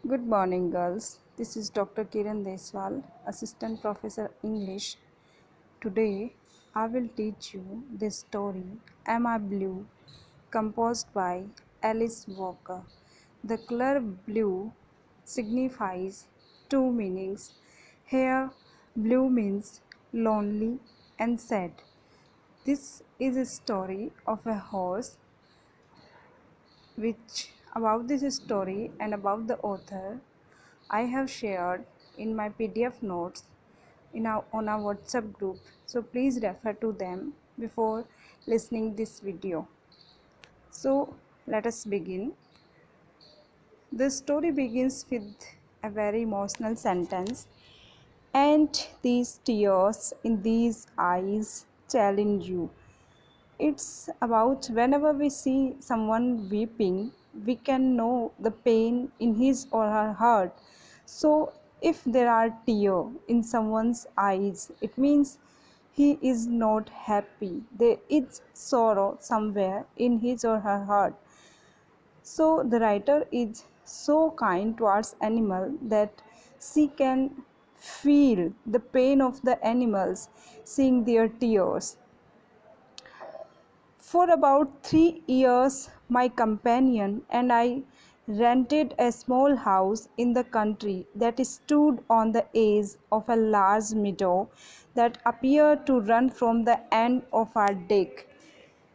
Good morning, girls. This is Dr. Kiran Deshwal, Assistant Professor English. Today, I will teach you the story Am I Blue, composed by Alice Walker. The color blue signifies two meanings. Here, blue means lonely and sad. This is a story of a horse which about this story and about the author I have shared in my PDF notes on our WhatsApp group. So please refer to them before listening this video. So let us begin. The story begins with a very emotional sentence. And these tears in these eyes challenge you. It's about whenever we see someone weeping, we can know the pain in his or her heart. So, if there are tears in someone's eyes, it means he is not happy. There is sorrow somewhere in his or her heart. So, the writer is so kind towards animal that she can feel the pain of the animals seeing their tears. For about 3 years, my companion and I rented a small house in the country that stood on the edge of a large meadow that appeared to run from the end of our deck.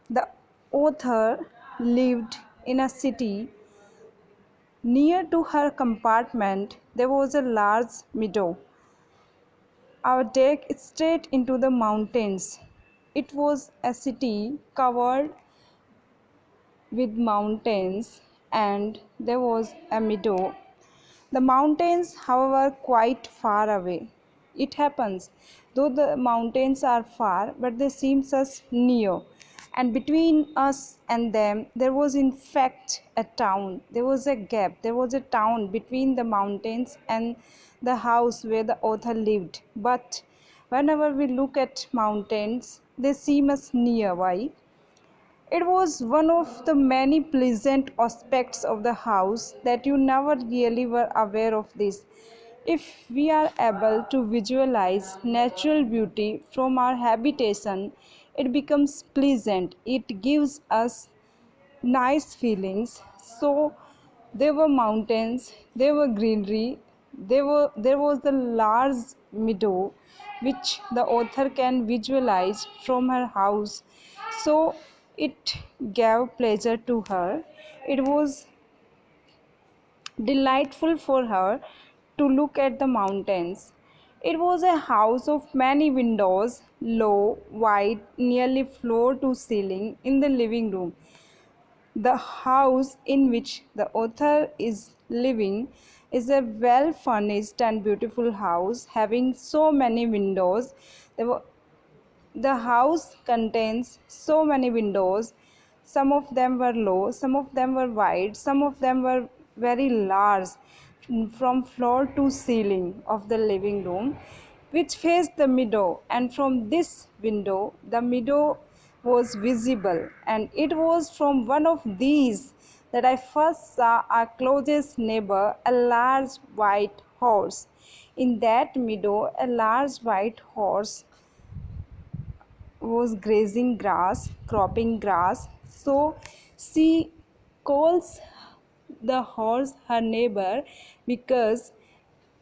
The author lived in a city. Near to her compartment, there was a large meadow. Our deck straight into the mountains. It was a city covered with mountains, and there was a meadow. The mountains, however, quite far away. It happens, though the mountains are far, but they seem us near. And between us and them, there was in fact a town. There was a gap. There was a town between the mountains and the house where the author lived. But whenever we look at mountains, they seem us nearby. It was one of the many pleasant aspects of the house that you never really were aware of this. If we are able to visualize natural beauty from our habitation, it becomes pleasant. It gives us nice feelings. So there were mountains, there were greenery, there was the large meadow which the author can visualize from her house. So it gave pleasure to her. It was delightful for her to look at the mountains. It was a house of many windows, low, wide, nearly floor to ceiling in the living room. The house in which the author is living is a well furnished and beautiful house having so many windows. The house contains so many windows. Some of them were low, some of them were wide, some of them were very large from floor to ceiling of the living room, which faced the meadow. And from this window, the meadow was visible. And it was from one of these that I first saw our closest neighbor, a large white horse. In that meadow, a large white horse was grazing grass, cropping grass. So she calls the horse her neighbor because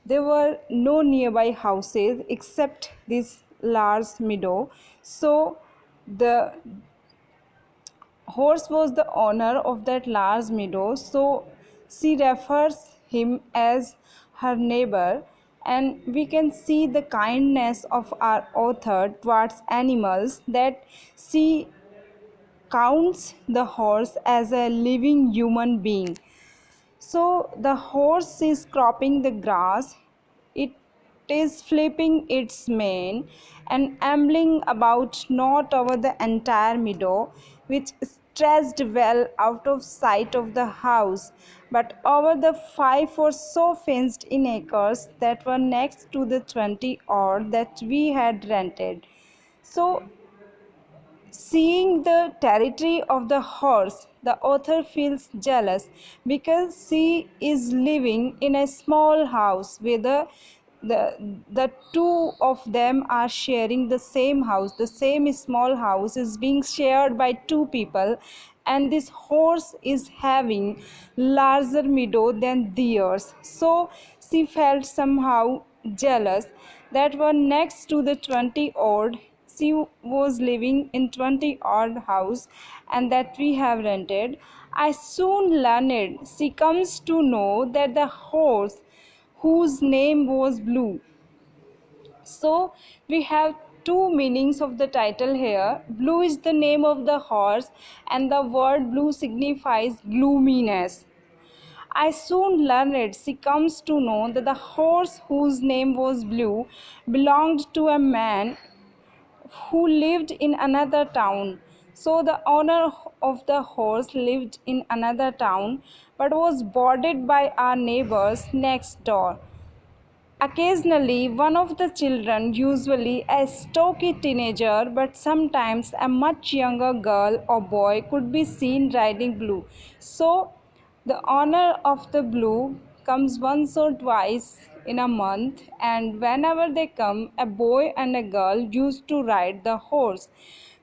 there were no nearby houses except this large meadow. So the horse was the owner of that large meadow. So she refers him as her neighbor, and we can see the kindness of our author towards animals that she counts the horse as a living human being. So the horse is cropping the grass. It is flipping its mane and ambling about not over the entire meadow, which stretched well out of sight of the house, but over the 5 or so fenced in acres that were next to the 20 odd that we had rented. So seeing the territory of the horse, the author feels jealous because she is living in a small house where the two of them are sharing the same house. The same small house is being shared by two people, and this horse is having larger meadow than theirs. So she felt somehow jealous that were next to the 20 odd. She was living in 20 odd house and that we have rented. I soon learned she comes to know that the horse whose name was Blue. So we have two meanings of the title here. Blue is the name of the horse, and the word blue signifies gloominess. I soon learned she comes to know that the horse whose name was Blue belonged to a man who lived in another town. So the owner of the horse lived in another town but was boarded by our neighbors next door. Occasionally, one of the children, usually a stocky teenager but sometimes a much younger girl or boy, could be seen riding Blue. So, the owner of the Blue comes once or twice in a month, and whenever they come, a boy and a girl used to ride the horse.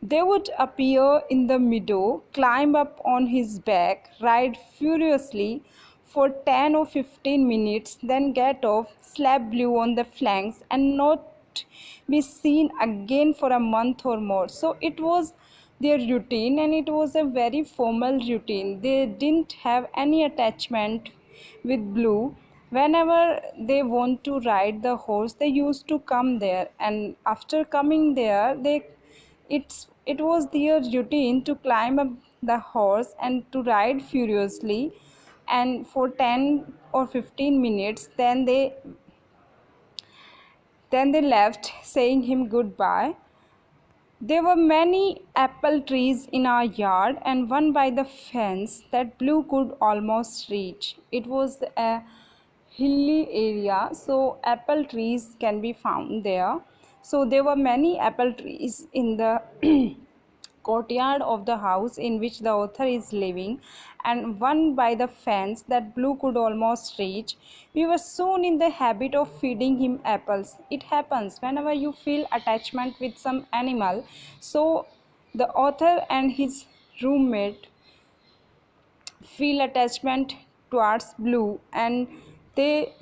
They would appear in the meadow, climb up on his back, ride furiously for 10 or 15 minutes, then get off, slap Blue on the flanks, and not be seen again for a month or more. So it was their routine, and it was a very formal routine. They didn't have any attachment with Blue. Whenever they want to ride the horse, they used to come there, and after coming there, it was their routine to climb up the horse and to ride furiously, and for 10 or 15 minutes, then they left, saying him goodbye. There were many apple trees in our yard, and one by the fence that Blue could almost reach. It was a hilly area, so apple trees can be found there. So there were many apple trees in the courtyard of the house in which the author is living, and one by the fence that Blue could almost reach. We were soon in the habit of feeding him apples. It happens whenever you feel attachment with some animal. So the author and his roommate feel attachment towards Blue, and they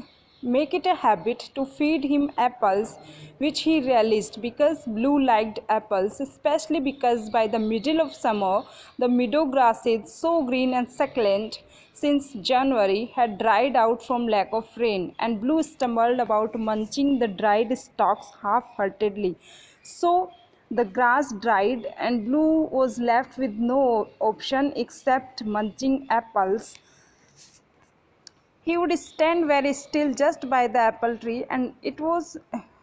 make it a habit to feed him apples, which he relished because Blue liked apples, especially because by the middle of summer the meadow grass is so green and succulent since January had dried out from lack of rain, and Blue stumbled about munching the dried stalks half-heartedly. So the grass dried, and Blue was left with no option except munching apples. He would stand very still just by the apple tree, and it was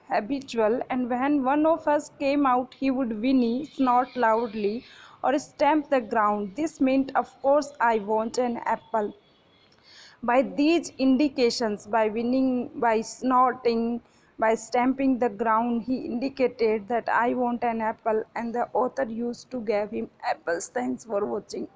habitual. And when one of us came out, he would whinny, snort loudly, or stamp the ground. This meant, of course, I want an apple. By these indications, by whinnying, by snorting, by stamping the ground, he indicated that I want an apple, and the author used to give him apples. Thanks for watching.